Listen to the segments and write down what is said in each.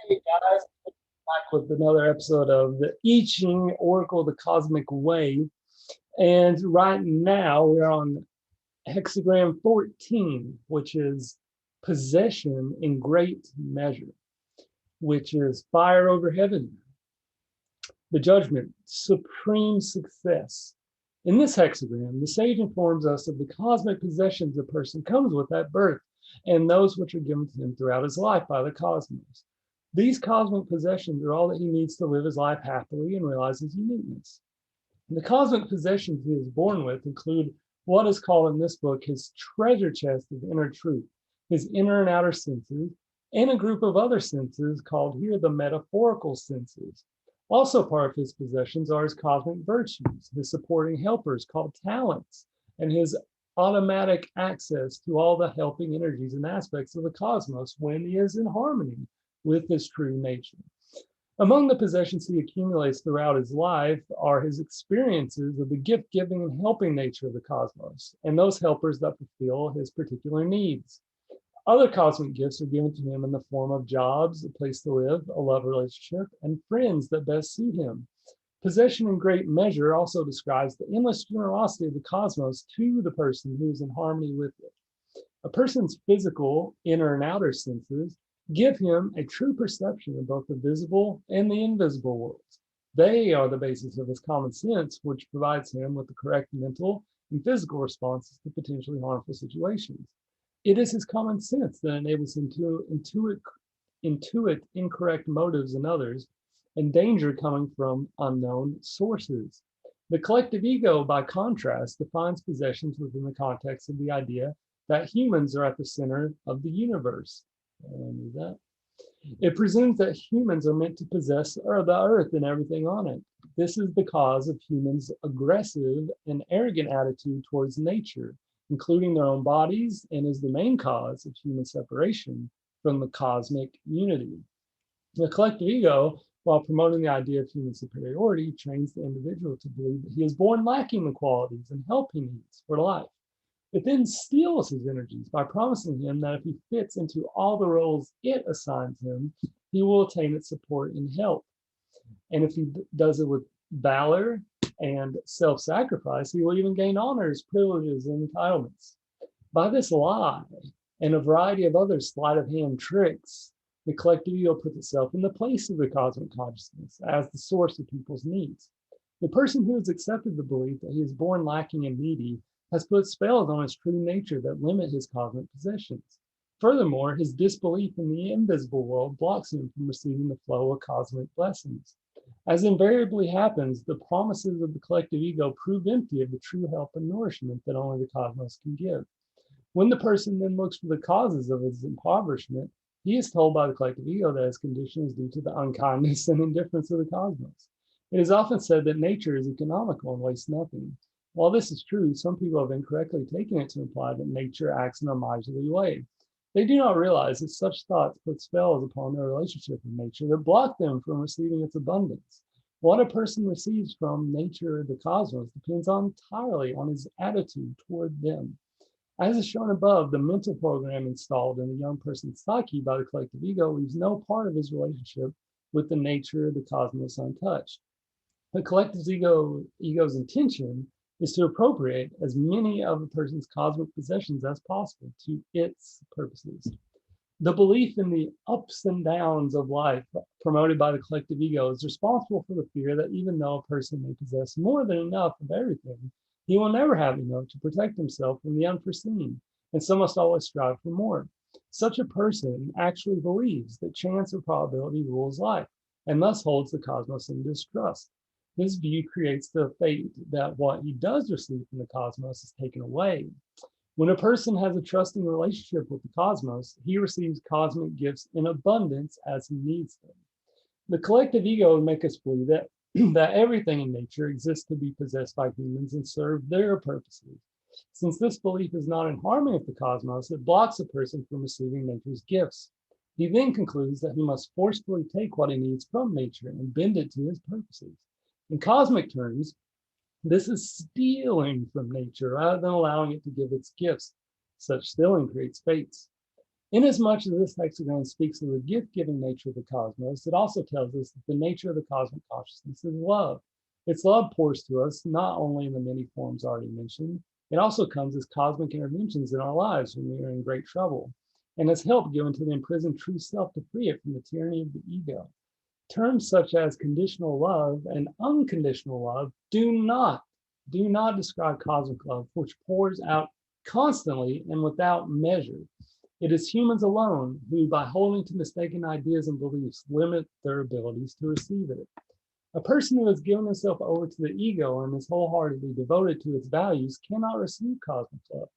Hey guys, back with another episode of the I Ching Oracle, the Cosmic Way. And right now we're on Hexagram 14, which is possession in great measure, which is fire over heaven, the judgment, supreme success. In this hexagram, the sage informs us of the cosmic possessions a person comes with at birth and those which are given to him throughout his life by the cosmos. These cosmic possessions are all that he needs to live his life happily and realize his uniqueness. The cosmic possessions he is born with include what is called in this book his treasure chest of inner truth, his inner and outer senses, and a group of other senses called here the metaphorical senses. Also part of his possessions are his cosmic virtues, his supporting helpers called talents, and his automatic access to all the helping energies and aspects of the cosmos when he is in harmony with his true nature. Among the possessions he accumulates throughout his life are his experiences of the gift giving and helping nature of the cosmos, and those helpers that fulfill his particular needs. Other cosmic gifts are given to him in the form of jobs, a place to live, a love relationship, and friends that best suit him. Possession in great measure also describes the endless generosity of the cosmos to the person who is in harmony with it. A person's physical, inner, and outer senses give him a true perception of both the visible and the invisible worlds. They are the basis of his common sense, which provides him with the correct mental and physical responses to potentially harmful situations. It is his common sense that enables him to intuit incorrect motives in others and danger coming from unknown sources. The collective ego, by contrast, defines possessions within the context of the idea that humans are at the center of the universe. It presumes that humans are meant to possess the earth and everything on it. This is the cause of humans' aggressive and arrogant attitude towards nature, including their own bodies, and is the main cause of human separation from the cosmic unity. The collective ego, while promoting the idea of human superiority, trains the individual to believe that he is born lacking the qualities and help he needs for life. It then steals his energies by promising him that if he fits into all the roles it assigns him, he will attain its support and help. And if he does it with valor and self-sacrifice, he will even gain honors, privileges, and entitlements. By this lie and a variety of other sleight of hand tricks, the collective ego puts itself in the place of the cosmic consciousness as the source of people's needs. The person who has accepted the belief that he is born lacking and needy has put spells on his true nature that limit his cosmic possessions. Furthermore, his disbelief in the invisible world blocks him from receiving the flow of cosmic blessings. As invariably happens, the promises of the collective ego prove empty of the true help and nourishment that only the cosmos can give. When the person then looks for the causes of his impoverishment, he is told by the collective ego that his condition is due to the unkindness and indifference of the cosmos. It is often said that nature is economical and wastes nothing. While this is true, some people have incorrectly taken it to imply that nature acts in a miserly way. They do not realize that such thoughts put spells upon their relationship with nature that block them from receiving its abundance. What a person receives from nature or the cosmos depends entirely on his attitude toward them. As is shown above, the mental program installed in a young person's psyche by the collective ego leaves no part of his relationship with the nature of the cosmos untouched. The collective ego's intention is to appropriate as many of a person's cosmic possessions as possible to its purposes. The belief in the ups and downs of life promoted by the collective ego is responsible for the fear that even though a person may possess more than enough of everything, he will never have enough to protect himself from the unforeseen, and so must always strive for more. Such a person actually believes that chance or probability rules life, and thus holds the cosmos in distrust. This view creates the fate that what he does receive from the cosmos is taken away. When a person has a trusting relationship with the cosmos, he receives cosmic gifts in abundance as he needs them. The collective ego would make us believe that, that everything in nature exists to be possessed by humans and serve their purposes. Since this belief is not in harmony with the cosmos, it blocks a person from receiving nature's gifts. He then concludes that he must forcefully take what he needs from nature and bend it to his purposes. In cosmic terms, this is stealing from nature rather than allowing it to give its gifts. Such stealing creates fates. Inasmuch as this hexagram speaks of the gift-giving nature of the cosmos, it also tells us that the nature of the cosmic consciousness is love. Its love pours to us not only in the many forms already mentioned, it also comes as cosmic interventions in our lives when we are in great trouble, and as help given to the imprisoned true self to free it from the tyranny of the ego. Terms such as conditional love and unconditional love do not describe cosmic love, which pours out constantly and without measure. It is humans alone who, by holding to mistaken ideas and beliefs, limit their abilities to receive it. A person who has given himself over to the ego and is wholeheartedly devoted to its values cannot receive cosmic love.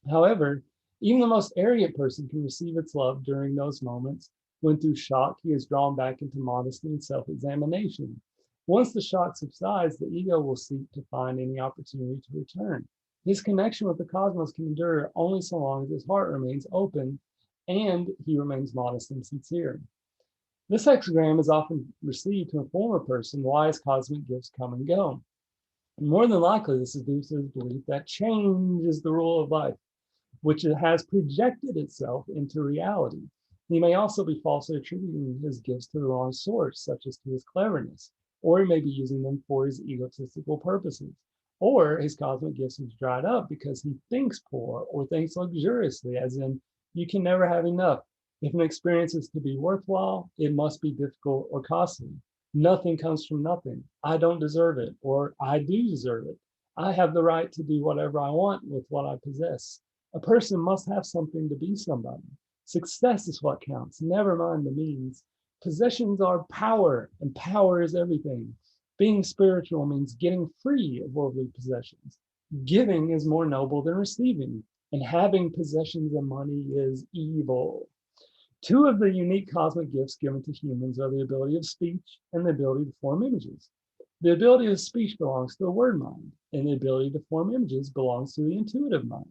However, even the most arrogant person can receive its love during those moments when, through shock, he is drawn back into modesty and self examination. Once the shock subsides, the ego will seek to find any opportunity to return. His connection with the cosmos can endure only so long as his heart remains open and he remains modest and sincere. This hexagram is often received to inform a person why his cosmic gifts come and go. And more than likely, this is due to his belief that change is the rule of life, which has projected itself into reality. He may also be falsely attributing his gifts to the wrong source, such as to his cleverness, or he may be using them for his egotistical purposes. Or his cosmic gifts have dried up because he thinks poor or thinks luxuriously, as in, you can never have enough. If an experience is to be worthwhile, it must be difficult or costly. Nothing comes from nothing. I don't deserve it, or I do deserve it. I have the right to do whatever I want with what I possess. A person must have something to be somebody. Success is what counts, never mind the means. Possessions are power, and power is everything. Being spiritual means getting free of worldly possessions. Giving is more noble than receiving, and having possessions and money is evil. Two of the unique cosmic gifts given to humans are the ability of speech and the ability to form images. The ability of speech belongs to the word mind, and the ability to form images belongs to the intuitive mind.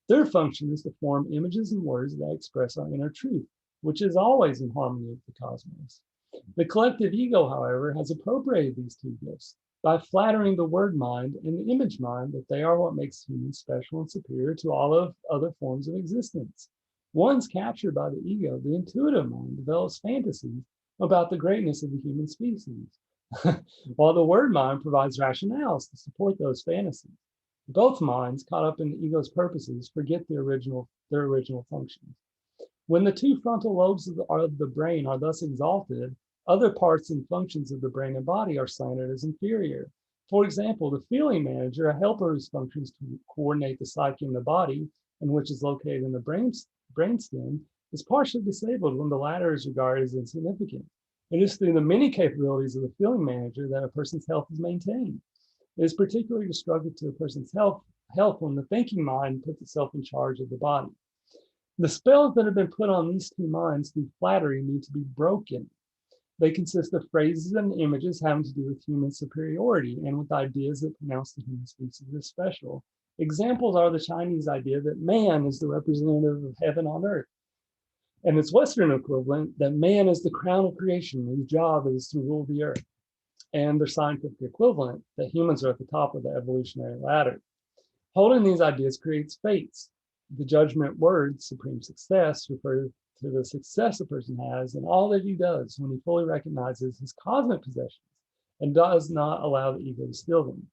Their function is to form images and words that express our inner truth, which is always in harmony with the cosmos. The collective ego, however, has appropriated these two gifts by flattering the word mind and the image mind that they are what makes humans special and superior to all of other forms of existence. Once captured by the ego, the intuitive mind develops fantasies about the greatness of the human species, while the word mind provides rationales to support those fantasies. Both minds, caught up in the ego's purposes, forget their original functions. When the two frontal lobes of the brain are thus exalted, other parts and functions of the brain and body are slandered as inferior. For example, the feeling manager, a helper whose functions to coordinate the psyche and the body, and which is located in the brainstem, is partially disabled when the latter is regarded as insignificant. It is through the many capabilities of the feeling manager that a person's health is maintained. It is particularly destructive to a person's health when the thinking mind puts itself in charge of the body. The spells that have been put on these two minds through flattery need to be broken. They consist of phrases and images having to do with human superiority and with ideas that pronounce the human species as special. Examples are the Chinese idea that man is the representative of heaven on earth, and its Western equivalent that man is the crown of creation whose job is to rule the earth, and their scientific equivalent that humans are at the top of the evolutionary ladder. Holding these ideas creates fates. The judgment word, supreme success, refers to the success a person has in all that he does when he fully recognizes his cosmic possessions and does not allow the ego to steal them.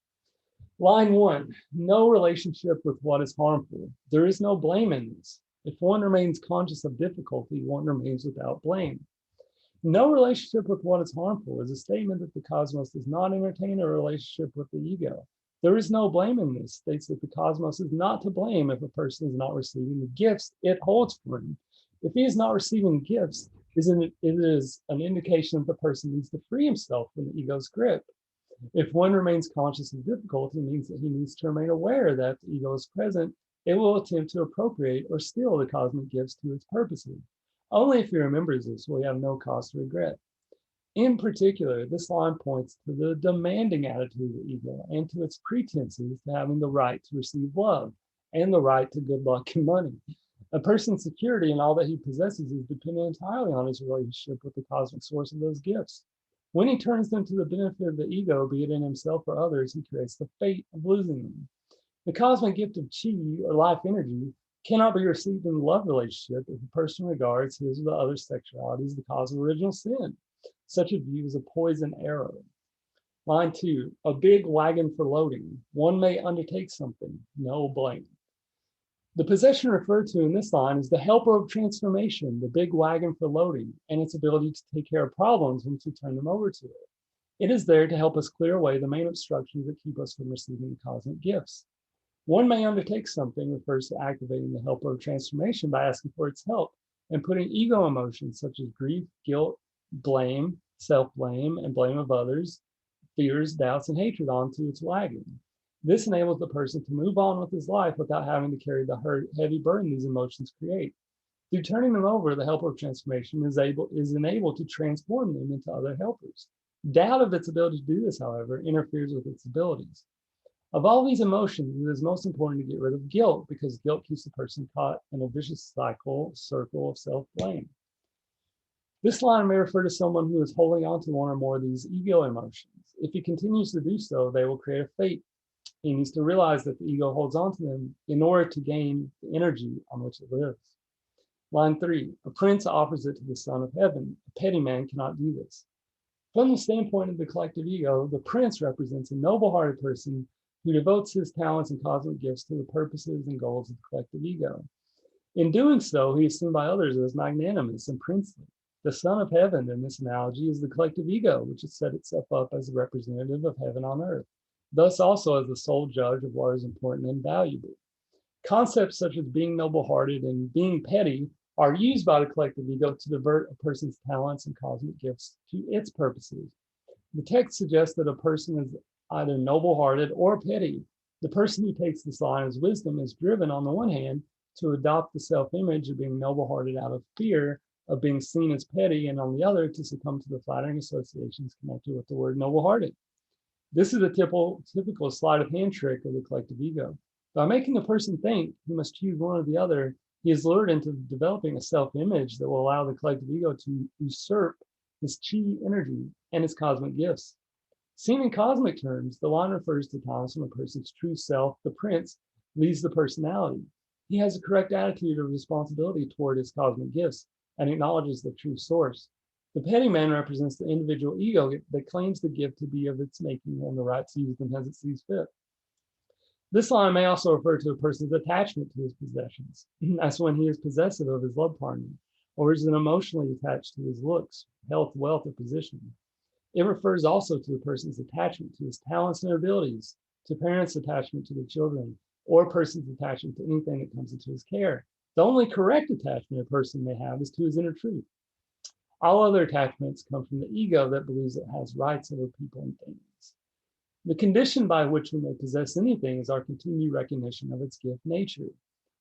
Line 1, no relationship with what is harmful. There is no blame in this. If one remains conscious of difficulty, one remains without blame. No relationship with what is harmful is a statement that the cosmos does not entertain a relationship with the ego. There is no blame in this, states that the cosmos is not to blame if a person is not receiving the gifts it holds for him. If he is not receiving gifts, it is an indication that the person needs to free himself from the ego's grip. If one remains conscious of difficulty, it means that he needs to remain aware that the ego is present. It will attempt to appropriate or steal the cosmic gifts to its purposes. Only if he remembers this will he have no cause to regret. In particular, this line points to the demanding attitude of the ego and to its pretenses to having the right to receive love and the right to good luck and money. A person's security and all that he possesses is dependent entirely on his relationship with the cosmic source of those gifts. When he turns them to the benefit of the ego, be it in himself or others, he creates the fate of losing them. The cosmic gift of chi, or life energy, cannot be received in a love relationship if a person regards his or the other's sexuality as the cause of original sin. Such a view is a poison arrow. Line 2, a big wagon for loading. One may undertake something, no blame. The possession referred to in this line is the helper of transformation, the big wagon for loading, and its ability to take care of problems once we turn them over to it. It is there to help us clear away the main obstructions that keep us from receiving the cosmic gifts. One may undertake something refers to activating the helper of transformation by asking for its help and putting ego emotions such as grief, guilt, blame, self-blame, and blame of others, fears, doubts, and hatred onto its wagon. This enables the person to move on with his life without having to carry the heavy burden these emotions create. Through turning them over, the helper of transformation is enabled to transform them into other helpers. Doubt of its ability to do this, however, interferes with its abilities. Of all these emotions, it is most important to get rid of guilt because guilt keeps the person caught in a vicious circle of self-blame. This line may refer to someone who is holding on to one or more of these ego emotions. If he continues to do so, they will create a fate. He needs to realize that the ego holds on to them in order to gain the energy on which it lives. Line 3, a prince offers it to the son of heaven. A petty man cannot do this. From the standpoint of the collective ego, the prince represents a noble-hearted person who devotes his talents and cosmic gifts to the purposes and goals of the collective ego. In doing so, he is seen by others as magnanimous and princely. The son of heaven in this analogy is the collective ego, which has set itself up as a representative of heaven on earth, thus also as the sole judge of what is important and valuable. Concepts such as being noble-hearted and being petty are used by the collective ego to divert a person's talents and cosmic gifts to its purposes. The text suggests that a person is either noble-hearted or petty. The person who takes this line as wisdom is driven, on the one hand, to adopt the self-image of being noble-hearted out of fear of being seen as petty, and on the other, to succumb to the flattering associations connected with the word noble-hearted. This is a typical sleight of hand trick of the collective ego. By making the person think he must choose one or the other, he is lured into developing a self-image that will allow the collective ego to usurp his chi energy and his cosmic gifts. Seen in cosmic terms, the line refers to times when a person's true self, the prince, leaves the personality. He has a correct attitude of responsibility toward his cosmic gifts and acknowledges the true source. The petty man represents the individual ego that claims the gift to be of its making and the right to use them as it sees fit. This line may also refer to a person's attachment to his possessions. That's when he is possessive of his love partner, or is emotionally attached to his looks, health, wealth, or position. It refers also to a person's attachment to his talents and abilities, to parents' attachment to their children, or a person's attachment to anything that comes into his care. The only correct attachment a person may have is to his inner truth. All other attachments come from the ego that believes it has rights over people and things. The condition by which we may possess anything is our continued recognition of its gift nature.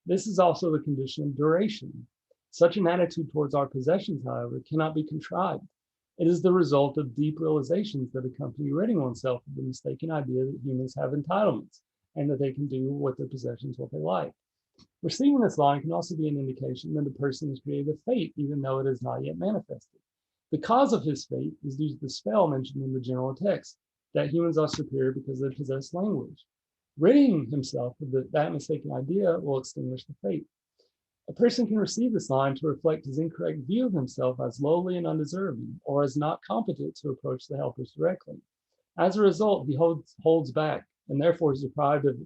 This is also the condition of duration. Such an attitude towards our possessions, however, cannot be contrived. It is the result of deep realizations that accompany ridding oneself of the mistaken idea that humans have entitlements and that they can do with their possessions what they like. Receiving this line can also be an indication that a person has created a fate, even though it is not yet manifested. The cause of his fate is due to the spell mentioned in the general text, that humans are superior because they possess language. Ridding himself of that mistaken idea will extinguish the fate. A person can receive this line to reflect his incorrect view of himself as lowly and undeserving, or as not competent to approach the helpers directly. As a result, he holds back, and therefore is deprived of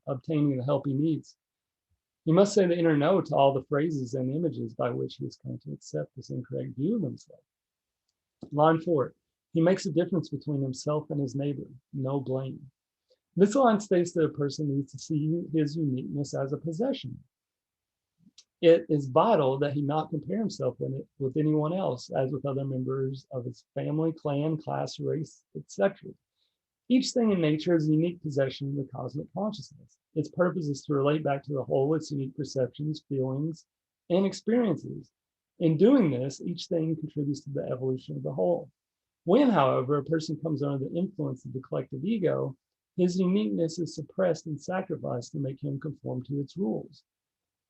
obtaining the help he needs. He must say the inner no to all the phrases and images by which he has come to accept this incorrect view of himself. Line 4, he makes a difference between himself and his neighbor, no blame. This line states that a person needs to see his uniqueness as a possession. It is vital that he not compare himself with anyone else, as with other members of his family, clan, class, race, etc. Each thing in nature is a unique possession of the cosmic consciousness. Its purpose is to relate back to the whole its unique perceptions, feelings, and experiences. In doing this, each thing contributes to the evolution of the whole. When, however, a person comes under the influence of the collective ego, his uniqueness is suppressed and sacrificed to make him conform to its rules.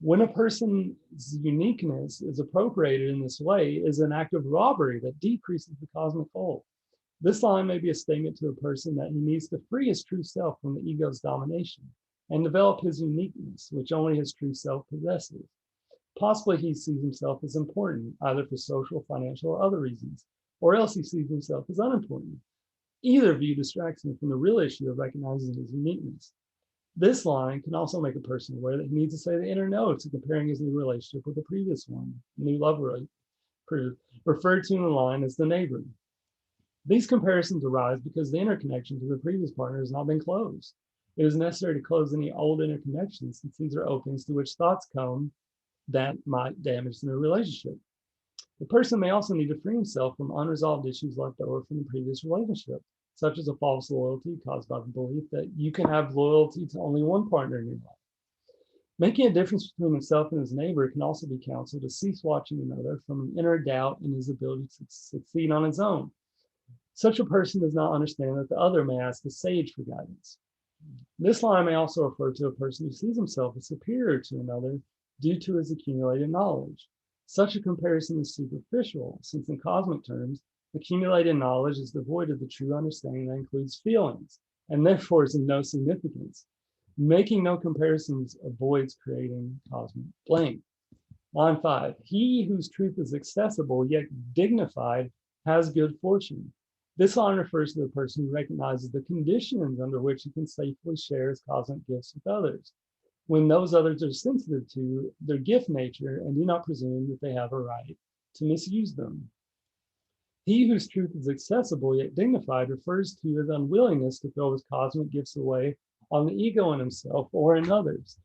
When a person's uniqueness is appropriated in this way, it is an act of robbery that decreases the cosmic whole. This line may be a statement to a person that he needs to free his true self from the ego's domination. and develop his uniqueness, which only his true self possesses. Possibly he sees himself as important, either for social, financial, or other reasons, or else he sees himself as unimportant. Either view distracts him from the real issue of recognizing his uniqueness. This line can also make a person aware that he needs to say the inner no to comparing his new relationship with the previous one, new love referred to in the line as the neighbor. These comparisons arise because the interconnection to the previous partner has not been closed. It is necessary to close any old interconnections since these are openings to which thoughts come that might damage the new relationship. The person may also need to free himself from unresolved issues left over from the previous relationship, such as a false loyalty caused by the belief that you can have loyalty to only one partner in your life. Making a difference between himself and his neighbor can also be counseled to cease watching another from an inner doubt in his ability to succeed on his own. Such a person does not understand that the other may ask a sage for guidance. This line may also refer to a person who sees himself as superior to another due to his accumulated knowledge. Such a comparison is superficial, since in cosmic terms, accumulated knowledge is devoid of the true understanding that includes feelings, and therefore is of no significance. Making no comparisons avoids creating cosmic blame. Line 5, he whose truth is accessible yet dignified has good fortune. This line refers to the person who recognizes the conditions under which he can safely share his cosmic gifts with others, when those others are sensitive to their gift nature and do not presume that they have a right to misuse them. He whose truth is accessible yet dignified refers to his unwillingness to throw his cosmic gifts away on the ego in himself or in others.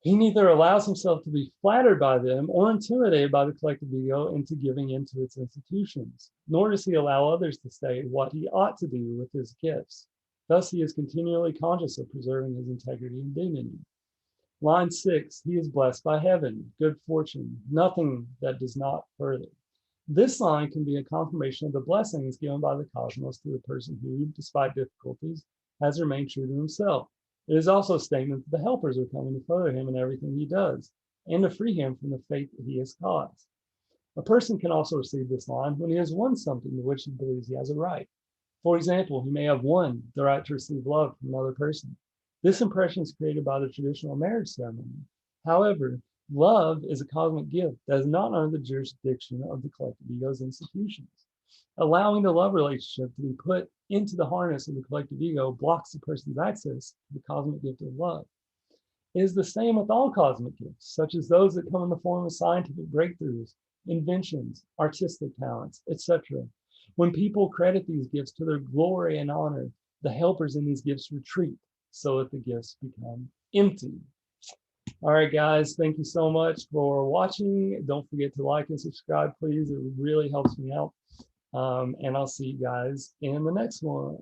He neither allows himself to be flattered by them or intimidated by the collective ego into giving into its institutions, nor does he allow others to say what he ought to do with his gifts. Thus, he is continually conscious of preserving his integrity and dignity. Line 6, he is blessed by heaven, good fortune, nothing that does not further. This line can be a confirmation of the blessings given by the cosmos to the person who, despite difficulties, has remained true to himself. It is also a statement that the helpers are coming to further him in everything he does, and to free him from the fate that he has caused. A person can also receive this line when he has won something to which he believes he has a right. For example, he may have won the right to receive love from another person. This impression is created by the traditional marriage ceremony. However, love is a cosmic gift that is not under the jurisdiction of the collective ego's institutions. Allowing the love relationship to be put into the harness of the collective ego blocks the person's access to the cosmic gift of love. It is the same with all cosmic gifts, such as those that come in the form of scientific breakthroughs, inventions, artistic talents, etc. When people credit these gifts to their glory and honor, the helpers in these gifts retreat so that the gifts become empty. All right, guys, thank you so much for watching. Don't forget to like and subscribe, please. It really helps me out. And I'll see you guys in the next one.